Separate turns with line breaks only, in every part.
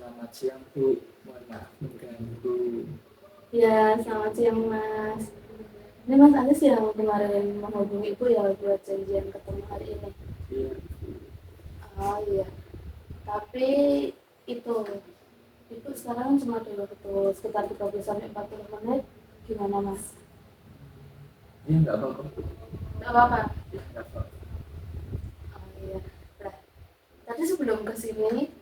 Selamat siang Bu, mohon maaf mengganggu.
Ya, selamat siang Mas. Ini Mas Anis yang kemarin menghubungi Ibu ya buat janjian ketemu hari ini.
Iya,
Oh iya, tapi itu Ibu sekarang cuma dulu sekitar 30 sampai 40 menit. Gimana Mas?
iya nggak apa-apa Bu.
Nggak apa-apa?
Iya nggak apa-apa.
Oh iya. Nah, tadi sebelum ke sini,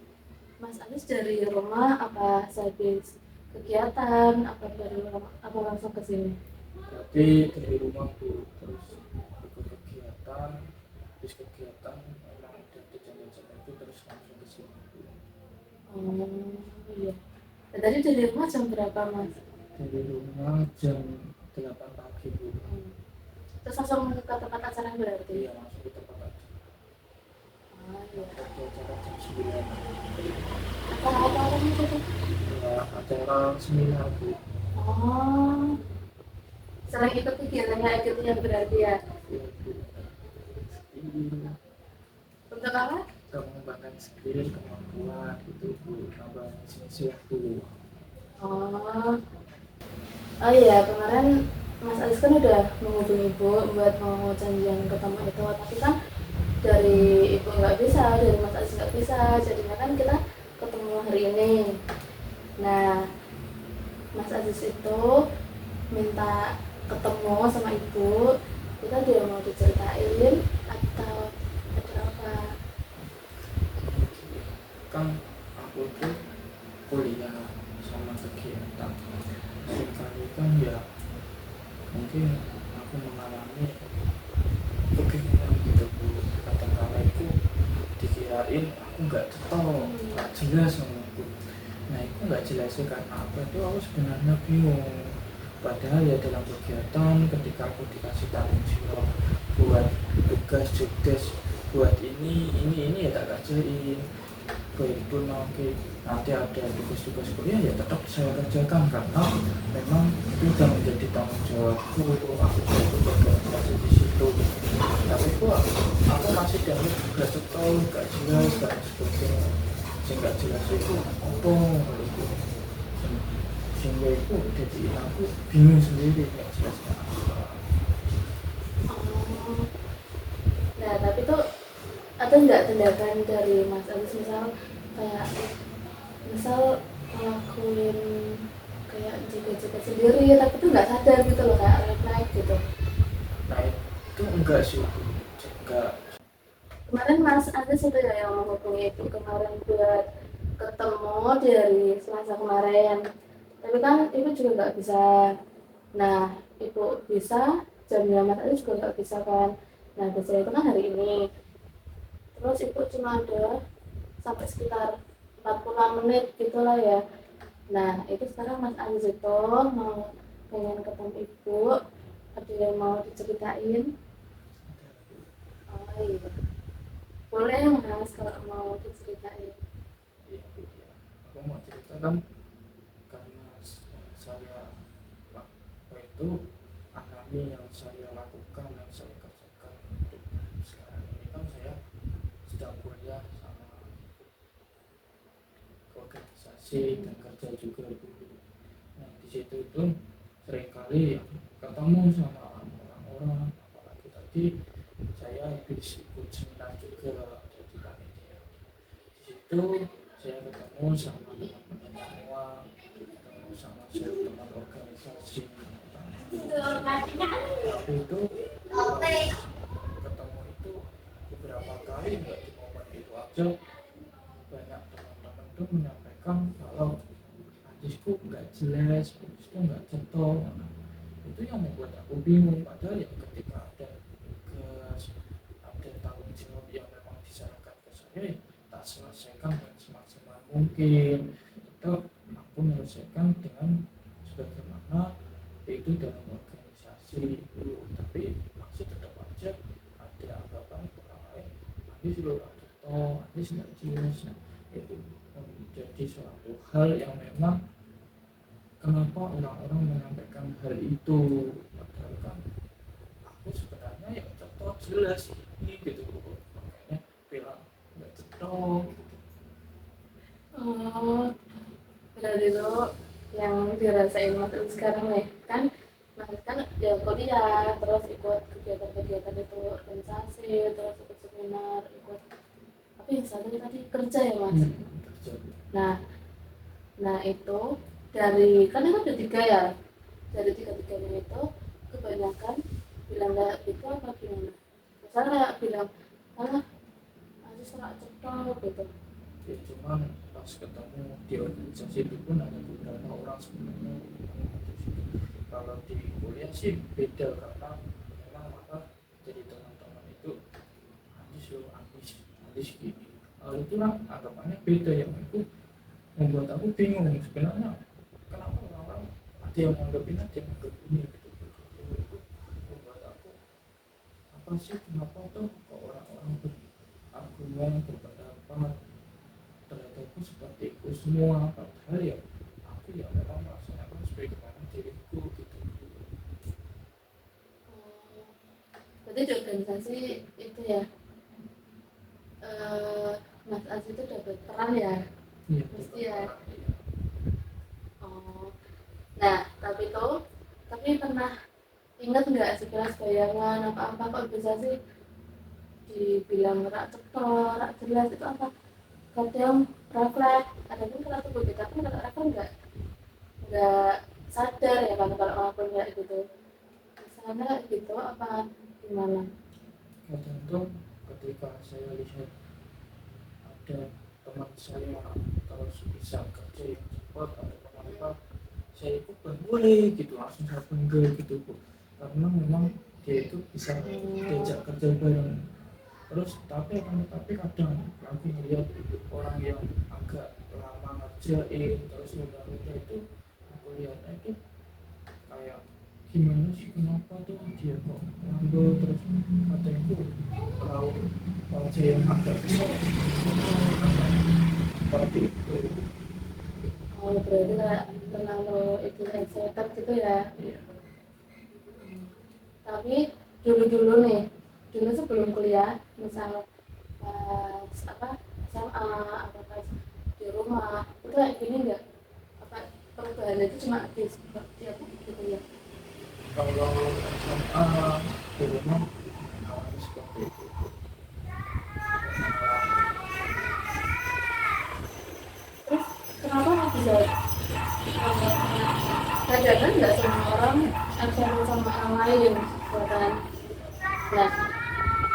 Mas Anis dari rumah apa sehabis kegiatan, apa dari rumah, apa langsung ke sini?
Tapi dari rumah Bu, terus ikut kegiatan, habis kegiatan memang udah di jam-jam itu terus langsung ke sini Bu.
Oh iya. Nah, tadi dari rumah jam berapa Mas?
Dari rumah jam 8 pagi Bu.
Terus langsung ke tempat acara berarti?
Iya langsung ke tempat acara.
Oh iya.
Ada acara jam 9.
Apa itu?
Ya acara seminar Bu.
Oh, selain ikut kegiatannya ikutnya berarti ya.
Iya Bu. Skill,
Untuk apa?
mengembangkan skill, kemampuan gitu Bu. Tambah sisi waktu.
Oh, oh iya kemarin Mas Alis kan udah menghubungi Ibu buat mau janjian ketemu itu, tapi kan dari Ibu nggak bisa, dari Mas Alis nggak bisa, jadinya kan kita ketemu hari ini. Nah, Mas Aziz itu minta ketemu sama Ibu, kita dia mau diceritain atau ada apa?
Kan aku tuh kuliah sama kegiatan seringkali kan ya mungkin aku mengalami kebingungan gitu Bu. Kadang-kala itu dikirain aku nggak tahu, nggak jelas sama aku. Nah itu nggak jelasnya karena apa itu aku sebenarnya bingung. Padahal ya dalam kegiatan ketika aku dikasih tanggung jawab buat tugas jobdesk buat ini ya tak kerjain. Baikpun nanti ada tugas-tugas kuliah ya tetap saya kerjakan karena memang itu sudah menjadi tanggung jawabku. Aku juga berkonsentrasi di situ. Tapi kok aku masih dalam gak tahu, gak jelas, gak sebagainya. Sehingga jelas itu apa itu sehingga itu jadi aku bingung sendiri gak jelasnya apa.
Oh, nah tapi tuh ada nggak tindakan dari Mas Agus kayak misal ngelakuin kayak jaga-jaga sendiri tapi tuh nggak sadar gitu loh kayak refleks gitu.
Nah itu enggak sih, enggak.
Kemarin Mas Agus itu ya yang menghubungi Ibu kemarin buat ketemu dari Selasa kemarin. Tapi kan Ibu juga nggak bisa. Nah, Ibu bisa, jamnya Mas Agus juga nggak bisa kan. Nah, biasanya itu kan hari ini. Terus Ibu cuma ada sampai sekitar 40 menit gitulah ya. Nah, itu sekarang Mas Agus itu mau pengen ketemu Ibu. Ada yang mau diceritain? Oh iya. Boleh Mas kalau mau diceritain.
Aku mau ceritakan karena saya waktu itu alami yang saya lakukan yang saya kerjakan untuk sekarang ini kan saya sedang kuliah sama organisasi dan kerja juga dulu. Nah di situ itu seringkali ketemu sama orang-orang, apalagi tadi saya habis ikut seminar juga jadi panitia. Di situ saya ketemu sama teman-teman semua, ketemu sama teman organisasi. Tapi itu ketemu itu beberapa kali nggak di momen itu aja, banyak teman-teman tuh menyampaikan kalau hadisku nggak jelas, hadisku nggak cetol. Itu yang membuat aku bingung. Padahal ya ketika ada tugas, ada tanggung jawab yang memang diserahkan ke saya, ya tak selesaikan dengan semaksimal mungkin. Tetap aku menyelesaikan dengan sebagaimana itu dalam organisasi itu. Tapi masih tetap aja ada anggapan orang lain hadis loh ada toh hadis nggak jelas. Nah, itu menjadi suatu hal yang memang kenapa orang-orang menyampaikan hal itu, padahal kan aku sebenarnya ya cetok jelas ini gitu, makanya bilang nggak cetok gitu.
Oh, berarti itu yang dirasain Mas Agus sekarang nih kan, Mas kan ya kuliah terus ikut kegiatan-kegiatan itu organisasi terus ikut seminar ikut tapi yang satu tadi kerja ya Mas.
Kerja.
Nah, nah itu dari kan itu ada tiga ya, dari tiga-tiganya itu kebanyakan bilang kayak gitu apa gimana? Misalnya kayak bilang alah aku serak cetok gitu.
Ya cuman pas ketemu di organisasi itu pun ada beberapa orang sebenarnya yang gitu. Kalau di kuliah sih beda karena memang apa jadi teman-teman itu habis gini. Hal itu lah anggapannya beda yang itu membuat aku bingung sebenarnya kenapa orang ada yang menganggap ini ada yang menganggap ini gitu. Itu membuat aku apa sih kenapa tuh kok orang-orang berargumen berpendapat ternyata aku seperti itu semua padahal ya aku ya memang melaksanakan sebagaimana diriku gitu.
Berarti di organisasi itu ya Mas Aziz itu dapat peran ya,
Iya,
mesti ya. Oh, nah tapi pernah ingat nggak sekilas bayangan apa-apa kok bisa sih dibilang rak cetor, rak jelas itu apa? Kadang refleks, ada pun kalau tubuh kita pun kalau refleks nggak sadar ya kalau ngelakuin kayak gitu. Misalnya gitu apa gimana?
kadang tuh ketika saya lihat ada teman saya terus bisa kerja yang cepat atau apa saya itu boleh gitu langsung saya bangga gitu Bu. Karena memang dia itu bisa diajak kerja bareng terus tapi kadang aku melihat orang yang agak lama ngerjain terus muda-muda itu aku lihatnya itu kayak gimana sih kenapa tuh dia kok ngambil terus katanya itu kalau kerja yang agak besar seperti itu.
Oh berarti kayak terlalu itu excited gitu ya.
Iya.
Tapi dulu sebelum kuliah misal pas apa SMA atau pas di rumah itu kayak gini nggak apa perubahan itu cuma di seperti apa gitu ya.
Kalau SMA di rumah awalnya seperti itu.
Terus kenapa nggak bisa kadang nggak semua orang excited sama orang lain buatan. Nah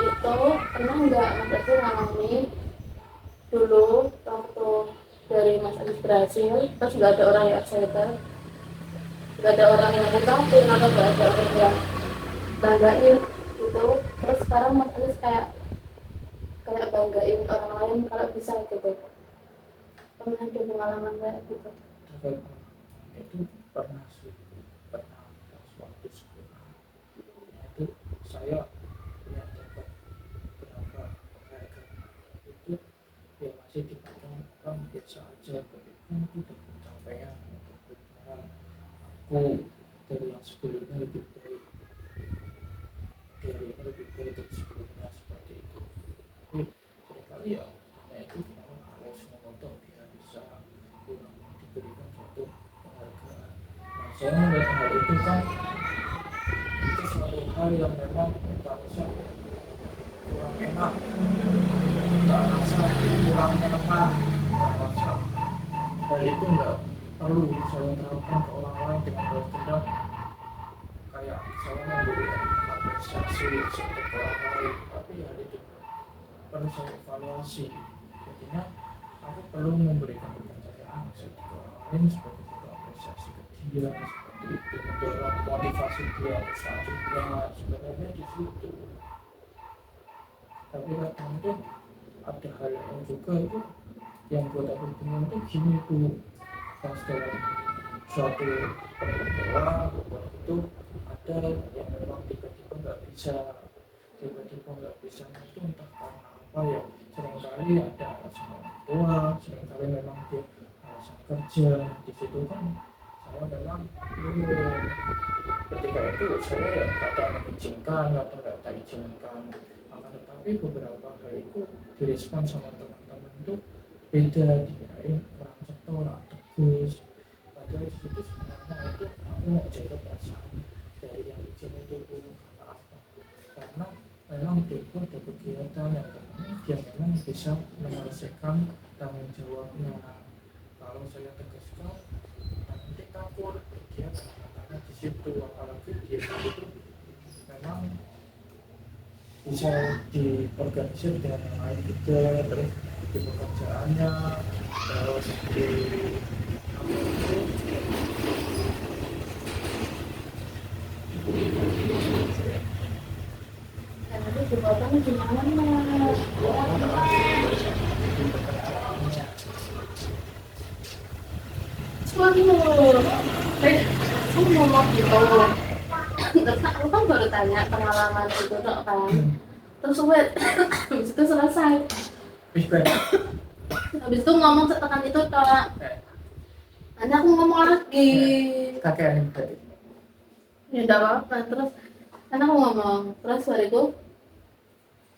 itu pernah nggak Mas Adi ngalami dulu waktu dari Mas Adi berhasil terus nggak ada orang yang excited, nggak ada orang yang ngungkapin atau nggak ada orang yang banggain gitu, terus sekarang Mas Adi kayak banggain orang lain kalau bisa gitu, pernah ada pengalaman kayak gitu?
Dapat itu pernah sih pernah pas waktu sekolah itu saya punya dapat berapa penghargaan itu ya masih dipandang orang biasa aja tapi kan itu udah pencapaian karena aku dari yang sebelumnya lebih baik dari sebelumnya seperti itu tapi seringkali ya hanya itu memang harus menonton dia bisa diberikan suatu penghargaan. Nah saya melihat hal itu kan itu suatu hal yang memang kita rasa kurang enak, kita rasa kurang nyaman, kita rasa hal itu nggak perlu saya terapkan ke orang lain dengan balas dendam kayak saya memberikan apresiasi untuk orang lain tapi hal itu perlu saya evaluasi jadinya aku perlu memberikan kepercayaan ke orang lain sebagai bentuk apresiasi ke dia seperti itu mendorong motivasi dia untuk selanjutnya sebenarnya di situ tapi kadang tuh ada hal yang juga itu yang buat aku bingung tuh gini tuh pas dalam suatu perkumpulan itu ada yang memang tiba-tiba nggak bisa itu entah karena apa ya seringkali ada alasan orang tua seringkali memang dia alasan kerja di situ kan saya memang ketika itu saya ya kata mengizinkan atau nggak tak izinkan akan tetapi beberapa hal itu direspon sama teman-teman itu beda, dikirain orang ceto, orang tegas, padahal di situ sebenarnya itu aku mau jaga perasaan dari yang izin itu apa, karena memang dia pun ada kegiatan yang penting dia memang bisa menyelesaikan tanggung jawabnya. Kalau saya tegaskan nanti kabur dia karena di situ, apalagi dia itu memang bisa diorganisir dengan yang lain juga, terus di pekerjaannya, terus di apa itu,
Dan nanti jabatan gimana mas?
keuangan di pekerjaannya.
Waduh, aku ngomong gitu. Terus aku kan baru tanya pengalaman itu dok kan. Terus wait, habis itu selesai. Habis itu ngomong setekan itu kak. Nanti aku ngomong lagi.
Kakek yang tadi
Ya udah apa-apa. Terus kan aku ngomong. Terus bariku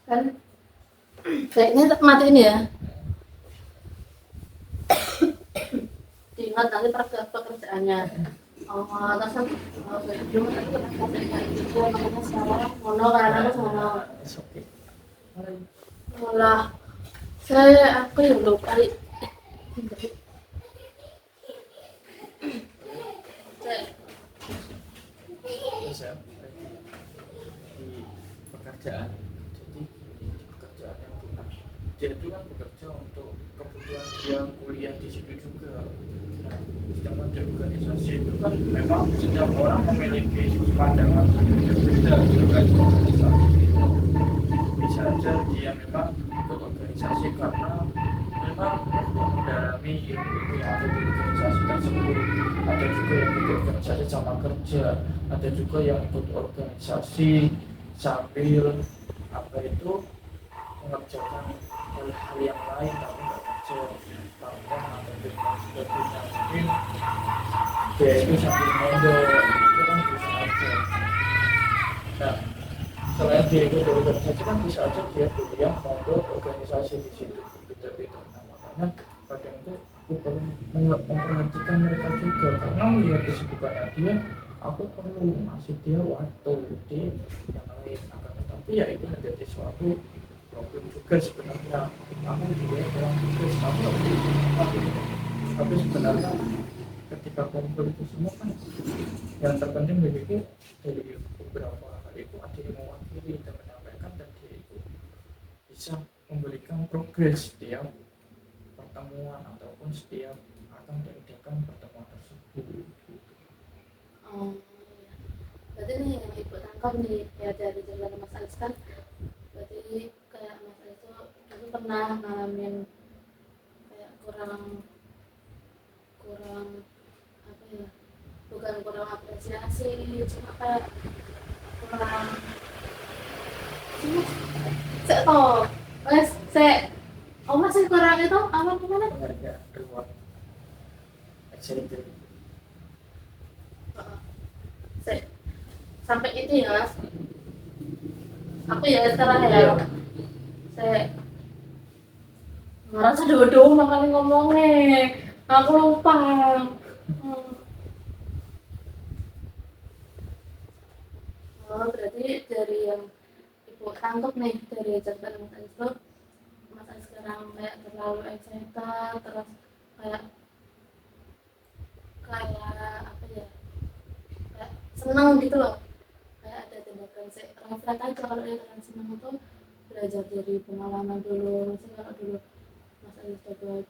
kan kayaknya matiin ya. Diingat nanti pekerjaannya. Oh, terus kan belum tadi pekerjaan itu makanya sekarang mono karena aku mono. Malah aku yang lupa.
bisa di pekerjaan. Jadi di pekerjaan yang bukan, dia itu kan bekerja untuk kebutuhan dia kuliah di situ juga. Nah, sedangkan di organisasi itu kan memang setiap orang memiliki pandangan berbeda terkait organisasi itu. Bisa saja dia memang ikut organisasi karena memang untuk mendalami ilmu yang ada di organisasi tersebut. Ada juga yang ikut organisasi sama kerja, ada juga yang ikut organisasi sambil apa itu mengerjakan hal-hal yang lain tapi nggak kerja magang atau sebagainya. Mungkin dia itu sambil mondok, itu kan bisa aja. Nah, selain dia ikut organisasi kan bisa aja dia kuliah mondok organisasi di situ beda-beda. Nah, makanya kadang itu aku perlu memperhatikan mereka juga, karena melihat kesibukannya dia, aku perlu ngasih dia waktu di yang lain. Akan tetapi ya itu menjadi suatu problem juga sebenarnya. Aku juga orang tugas, tapi sebenarnya ketika kumpul itu semua kan yang terpenting begitu, dari beberapa hal itu ada yang mewakili dan menyampaikan, dan dia itu bisa memberikan progres setiap pertemuan ataupun setiap akan diadakan pertemuan tersebut.
Oh, iya. Berarti nih yang ibu tangkap nih ya dari cerita Mas Alis kan, berarti kayak Mas Alis itu dulu pernah ngalamin kayak kurang apa ya, bukan kurang apresiasi, cuma kayak kurang saya toh wes saya oh masih kurang itu apa gimana
Pengerjaan reward excited.
saya sampai itu ya mas aku ya sekarang ya saya ngerasa dodo makanya ngomongnya aku lupa. Oh berarti dari yang ibu tangkap nih dari catatan Mas Anies itu Mas Anies sekarang kayak terlalu excited, terus kayak apa ya, kayak seneng gitu loh, kayak ada tindakan refleks aja. Kalau yang seneng itu belajar dari pengalaman dulu, misalnya kalau dulu Mas Anies dapat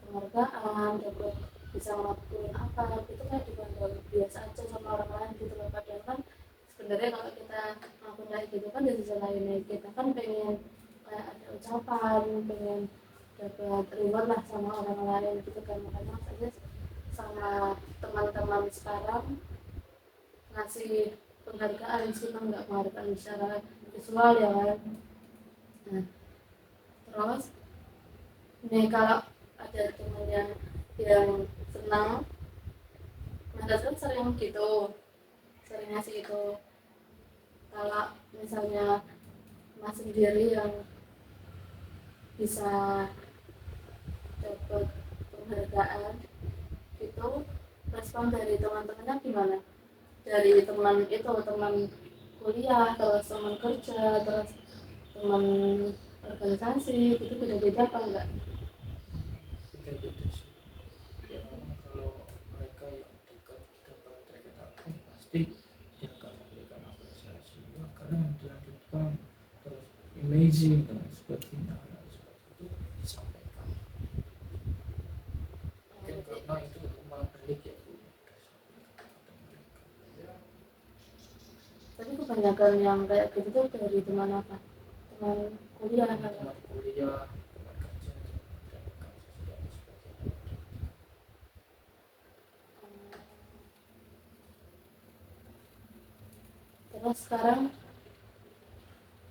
penghargaan, dapat bisa ngelakuin apa itu kayak dipandang biasa aja sama orang lain gitu loh. Padahal kan sebenarnya kalau kita ngelakuin kayak gitu kan dari sisi lainnya kita kan pengen kayak ada ucapan, pengen dapat reward lah sama orang lain gitu kan. Makanya Mas Anies sama teman-teman sekarang ngasih penghargaan sih kan, nggak penghargaan secara visual ya kan. Nah terus nih kalau ada temennya yang senang, Mas kan sering gitu, sering ngasih itu. Kalau misalnya Mas sendiri yang bisa dapat penghargaan itu, respon dari teman-temannya gimana? Dari teman itu, teman kuliah, terus teman kerja, terus teman organisasi, itu beda-beda apa enggak?
beda-beda sih. Ya memang kalau mereka yang dekat dapat target aku pasti dia akan memberikan apresiasi ya, karena yang dilanjutkan terus imaging dan sebagainya dan seperti itu disampaikan mungkin karena itu rumah delik ya Bu, disampaikan kepada mereka.
Tapi kebanyakan yang kayak gitu tuh dari teman apa? Teman kuliah kan?
Teman kuliah, teman kerja, dan sebagainya.
Terus sekarang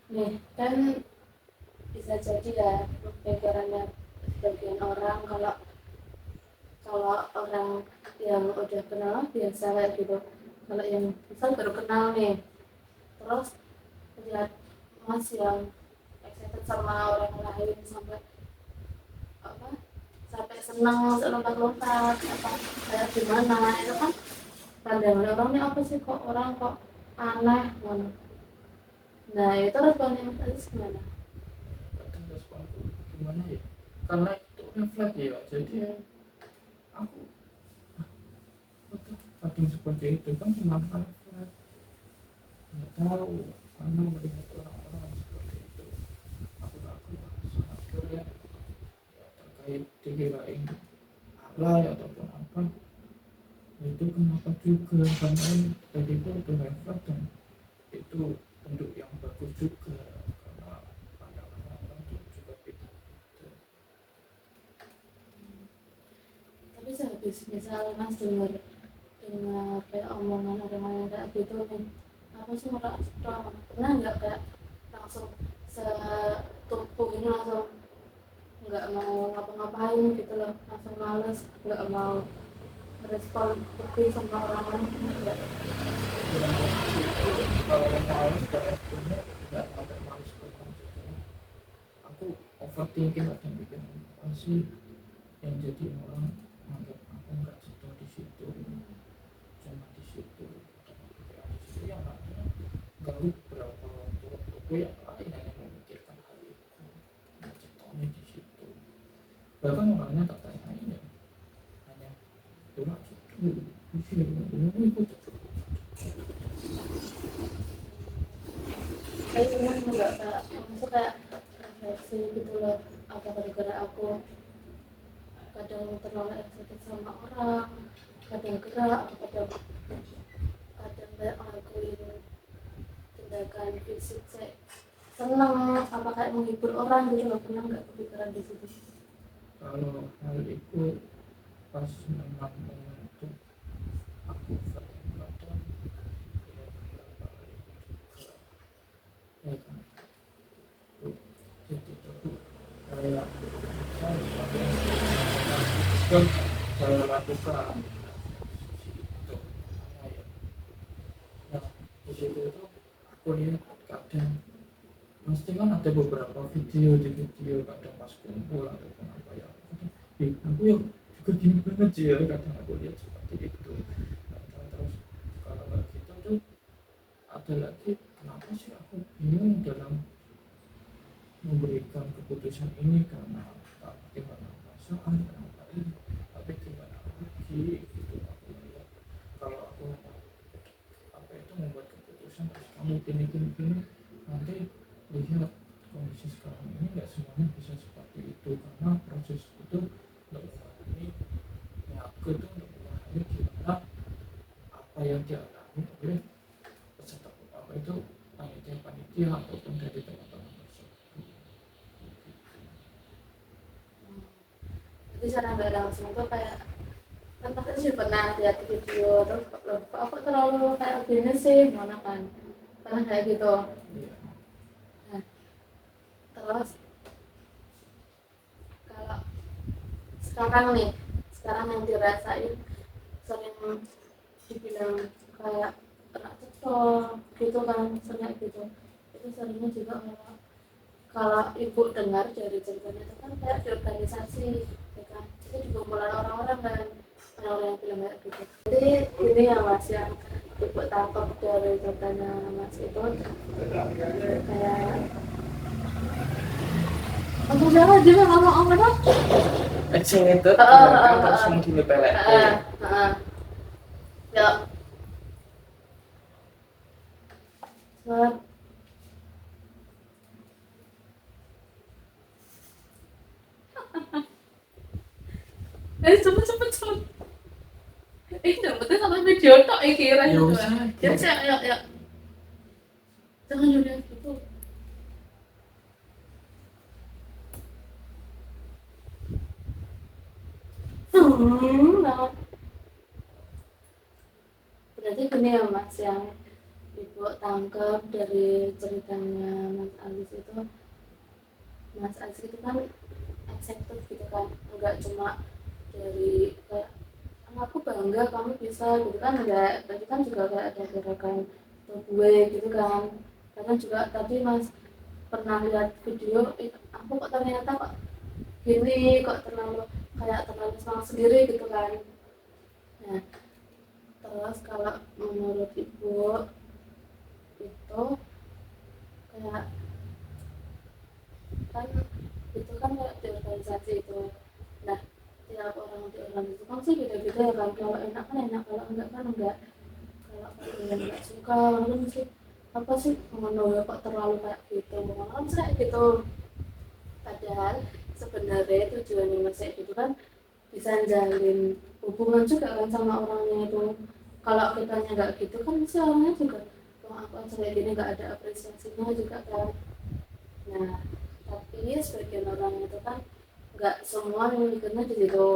nih kan bisa jadi ya pikirannya sebagian orang, kalau orang yang udah kenal biasa kayak gitu, kalau yang misal baru kenal nih, terus lihat Mas yang excited sama orang lain sampai apa, sampai senang lompat-lompat apa kayak gimana, itu kan pandangan orang ini apa sih, kok orang kok aneh gitu. Nah itu responnya Mas Aziz gimana?
Kadang responku gimana ya, karena itu refleks ya, jadi aku kadang seperti itu kan cuma refleks, nggak tahu karena melihat orang-orang seperti itu aku sangat curious ya, terkait dikirain alay ataupun apa itu kenapa juga, karena tadi itu refleks dan itu bentuk yang bagus juga karena pandangan orang itu juga beda.
Tapi sehabis misal Mas dengar kayak omongan orang kayak gitu nih, apa sih merasa pernah nggak kayak langsung setubuh ini langsung nggak mau ngapa-ngapain gitu loh, langsung males nggak mau respon lebih sama orang lain enggak?
Kalau males kayak punya nggak sampai males banget juga, aku overthinking kadang bikin apa sih yang jadi orang anggap aku nggak suka di situ, cuma di situ di situ yang namanya ganggu berapa waktu yang lain hanya memikirkan hal itu, ngecetonya di situ, bahkan orangnya tak tanyain ya, hanya cuma situ di sini ini ikut
Saya memang nggak kayak maksudnya kayak refleksi gitu loh, apa gara-gara aku kadang terlalu excited sama orang, kadang gerak, kadang kayak ngelakuin tindakan fisik saya seneng apa kayak menghibur orang gitu loh, pernah nggak kepikiran di situ?
kalau hal itu pas memang momentum aku kadang-kadang ya beberapa kali juga ya kan itu jadi itu kayak saya lakukan itu ya. Nah di situ itu aku lihat kadang pasti kan ada beberapa video kadang pas kumpul ataupun apa ya, aku yang juga gini banget sih ya, kadang aku lihat seperti itu. Nah, terus kalau nggak gitu tuh ada lagi, kenapa sih aku bingung dalam memberikan keputusan ini, karena tak gimana perasaan kenapa ini, tapi gimana lagi gitu aku melihat kalau aku apa itu membuat keputusan terus kamu gini nanti lihat kondisi sekarang ini nggak semuanya bisa seperti itu, karena proses itu untuk memahami ya aku itu untuk memahami gimana apa yang dialami oleh peserta apa itu panitia ataupun dari teman-teman tersebut.
Jadi secara nggak langsung tuh kayak kan pasti sih pernah lihat video terus loh, kok aku terlalu kayak gini sih mana kan, pernah kayak gitu.
Iya.
Nah terus kalau sekarang yang dirasain sering dibilang kayak kena cecok gitu kan, sering gitu, itu seringnya juga kalau ibu dengar dari ceritanya itu kan kayak di organisasi ya kan itu di kumpulan orang-orang kan, orang-orang yang bilang kayak gitu. Jadi ini ya mas yang ibu tangkap dari katanya mas itu kayak untuk siapa dia ngomong apa dong?
Excited kan terus mungkin dipelek.
Ya. Semangat. Cepet. Jangan penting sampai video tok iki ra.
Ya wis.
Ya. Jangan lihat gitu. Nah. Berarti gini ya mas yang ibu tangkap dari ceritanya Mas Alis itu, Mas Alis itu kan excited gitu kan, enggak cuma dari kayak aku bangga kamu bisa gitu kan, enggak, tadi kan juga kayak ada gerakan gue gitu kan, karena juga tadi Mas pernah lihat video aku kok ternyata kok gini, kok terlalu semangat sendiri gitu kan. Nah terus kalau menurut ibu itu kayak kan itu kan kayak di organisasi itu, nah tiap orang di organisasi itu kan sih beda-beda ya kan, kalau enak kan enak, kalau enggak kan enggak, kalau kalian enggak suka kan mesti apa sih menurut kok terlalu kayak gitu, kan kayak gitu, padahal sebenarnya tujuannya masih itu kan bisa jalin hubungan juga kan sama orangnya itu. Kalau kitanya nggak gitu kan sih orangnya juga aku aja kayak gini nggak ada apresiasinya juga kan. Nah tapi sebagian orang itu kan nggak semua yang mikirnya di situ,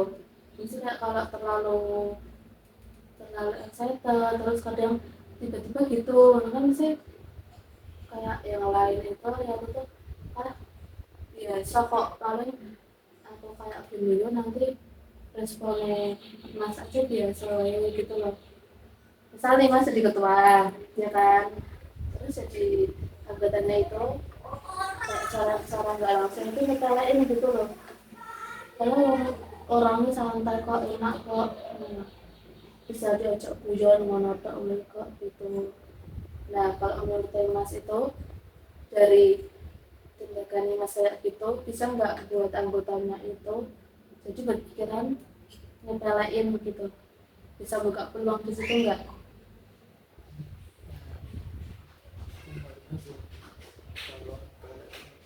misalnya kalau terlalu excited terus kadang tiba-tiba gitu kan sih kayak yang lain itu ya itu ah biasa kok, paling aku kayak video nanti responnya mas aja biasa gitu loh, misalnya mas jadi ketua ya kan, terus jadi anggotanya itu kayak cara nggak langsung itu nyepelein gitu loh, kalau orangnya santai kok enak kok, bisa diajak guyon monotok kok gitu. Nah kalau menurut mas itu dari tindakan mas kayak gitu bisa nggak buat anggotanya itu jadi berpikiran nyepelein begitu, bisa buka peluang di situ nggak?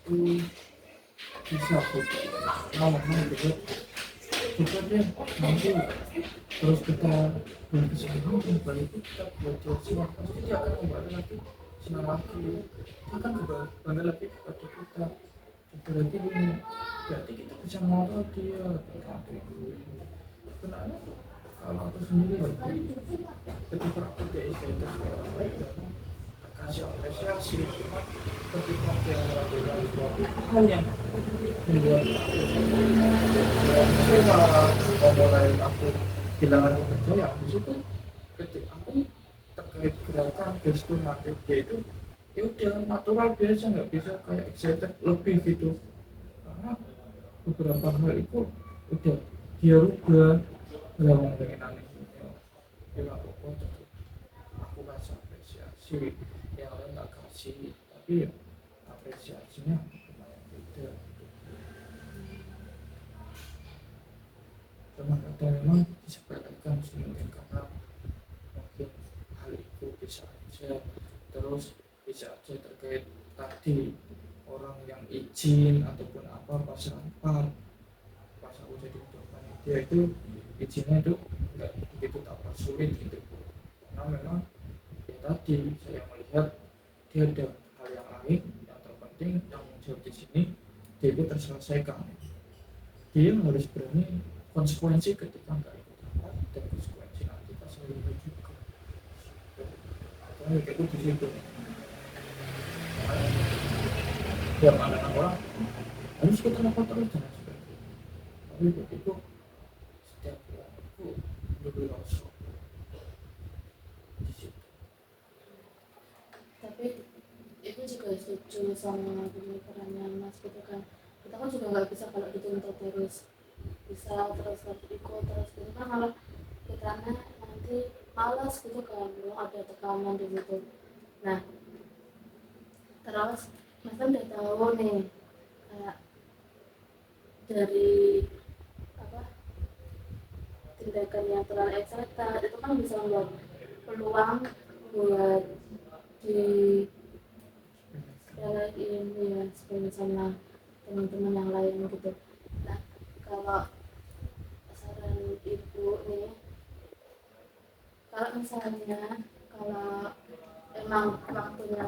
Kalau bisa kalau juga kita deh nanti terus kita berkesempatan kembali itu kita belajar semua pasti dia akan kembali lagi senang lagi, dia akan kembali lagi kepada kita, berarti ini berarti kita bisa ngobrol dia kenapa kalau aku sendiri lagi ketika aku diajarkan orang lain kasih apresiasi ketika dia melakukan suatu hal yang membuat saya mulai aku kehilangan kepercayaan di situ, ketika aku terkait gerakan gestur natif dia itu ya udah natural biasa, nggak bisa kayak excited lebih gitu, karena beberapa hal itu udah dia rubah nggak mau pengen aneh dia nggak apa-apa, aku kasih apresiasi yang lain nggak kasih, tapi ya apresiasinya lumayan beda. Cuma kadang memang disepelekan sih mungkin karena mungkin hal itu bisa aja, terus bisa aja terkait tadi orang yang izin ataupun apa pas aku jadi ketua panitia itu izinnya itu nggak begitu tak sulit gitu, karena memang ya tadi saya melihat dia ada hal yang lain yang terpenting yang muncul di sini dia itu terselesaikan, dia harus berani konsekuensi ketika nggak ikut rapat dan konsekuensi nanti pas lima juga karena itu di situ ya pandangan orang harus kita rapat terus dan sebagainya, tapi begitu setiap orang itu lebih langsung di situ.
Tapi itu juga setuju sama pemikirannya mas gitu kan, kita kan juga nggak bisa kalau dituntut terus bisa terus ikut terus gitu kan, kalau kitanya nanti malas gitu kan, belum ada tekanan di situ. Nah terus mas kan udah tahu nih kayak dari apa tindakan yang terlalu eksatat itu kan bisa membuat peluang buat di sekalian ya sebagai sama teman-teman yang lain gitu. Nah kalau saran ibu nih, kalau misalnya kalau emang waktunya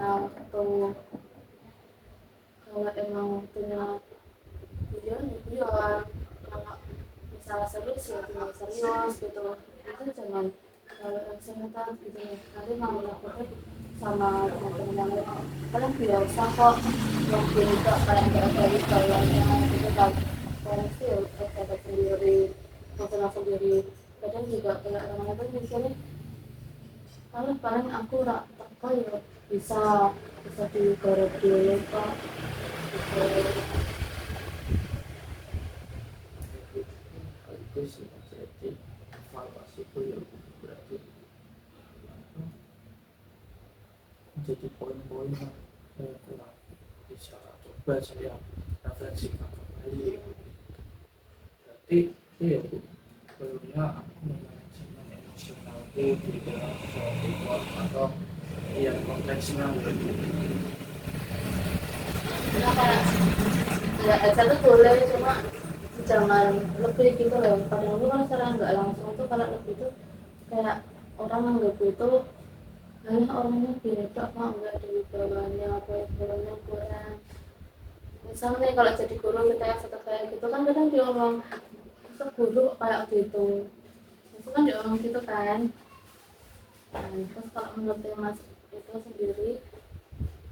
kalau emang waktunya guyon ya guyon, kalau misalnya serius ya tinggal serius gitu, itu jangan kalau eksatat gitu nanti mau takutnya sama teman-teman yang lain kalian biasa kok waktu itu kayak nggak dari kayaknya gitu kan, kalian sih ya eksatat sendiri masalah sendiri, kadang juga kayak orang itu mikirnya kalau paling aku rak teko ya bisa bisa digarap dulu kok gitu.
Itu sih jadi evaluasi itu ya berarti jadi poin-poin yang kurang bisa coba saya refleksikan kembali. Berarti itu ya Bu, perlunya aku memanajemen emosionalku di dalam suatu form atau yang konteksnya
Kenapa ya eksatat boleh cuma jangan lebih gitu loh, kadang itu kan secara nggak langsung tuh kalau lebih itu kayak orang anggap itu orangnya beda kok, nggak ada wibawanya apa ya bawahnya kurang. Misalnya kalau jadi guru kita yang satu kayak gitu kan kadang diomong itu guru kayak gitu, itu kan diomong gitu kan. Nah, terus kalau menurut mas itu sendiri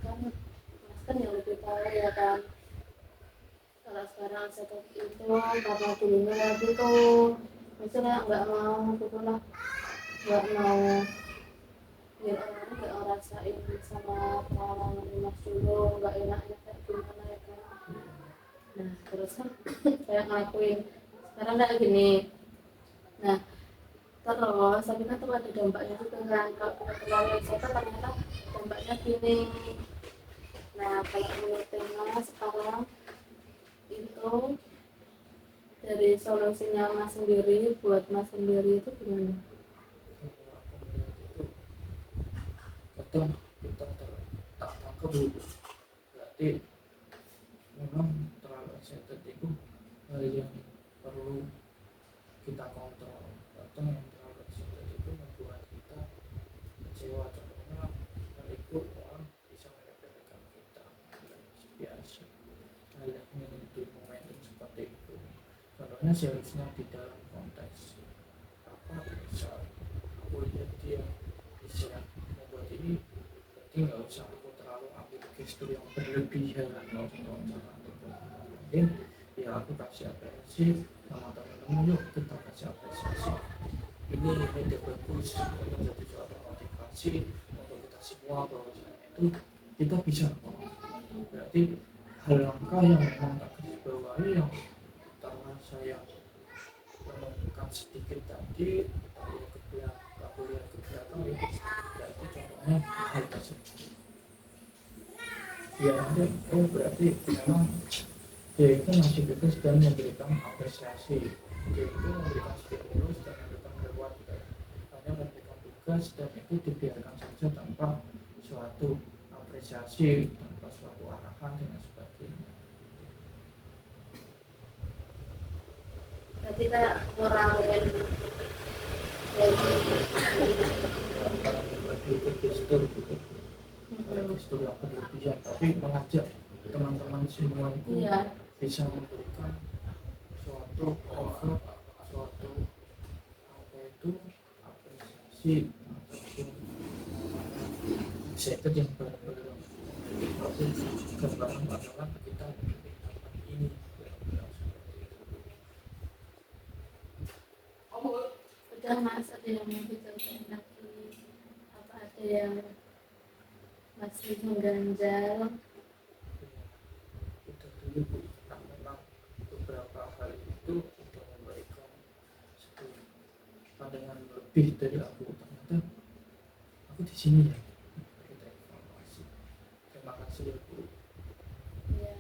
kan mas kan yang lebih tahu ya kan, kalau sekarang seperti itu karena dulunya gitu misalnya nggak mau gitu lah, nggak mau biar orang nggak ngerasain sama pengalaman mas dulu nggak enaknya kayak gimana ya kan. Nah terus kan kayak ngelakuin sekarang kayak gini. Nah terus tapi kan tuh ada dampaknya juga kan, kalau kita terlalu ekstra ternyata dampaknya gini. Nah kalau menurut mas sekarang itu dari solusinya mas sendiri buat mas sendiri itu gimana?
kadang kita tak tangkap dulu, berarti memang terlalu excited itu hal yang perlu kita kontrol. Kadang yang terlalu excited itu membuat kita kecewa, contohnya hal itu orang bisa menyepelekan kita biasa hal yang di momentum seperti itu, contohnya seharusnya di dalam konteks apa misal aku lihat dia bisa membuat ini, jadi nggak usah aku terlalu ambil gestur yang berlebihan atau mungkin ya aku kasih apresiasi sama teman-teman, yuk kita kasih apresiasi ini ide bagus untuk menjadi suatu motivasi untuk kita semua bahwasanya itu kita bisa kok. Berarti hal langkah yang memang tak garis bawahi yang karena saya menemukan sedikit tadi kebulian keberatan itu berarti contohnya hal tersebut ya ada, oh berarti memang dia itu masih bebas dan memberikan apresiasi, dia itu memberikan stimulus dan memberikan reward, hanya memberikan tugas dan itu dibiarkan saja tanpa suatu apresiasi, tanpa suatu arahan dan sebagainya.
Berarti kayak ngurangin
itu gestur gitu, gestur yang berlebihan, tapi mengajak teman-teman semua itu
iya.
bisa memberikan suatu offer, suatu apa itu apresiasi ataupun excited yang benar-benar itu gambaran adalah kita ini
Udah mas, ada yang mau dicobain lagi apa ada yang masih mengganjal?
itu dulu Bu, memang beberapa hal itu sudah ada yang lebih dari aku, ternyata aku di sini ya. Kita evaluasi. Terima kasih ya Bu.
Ya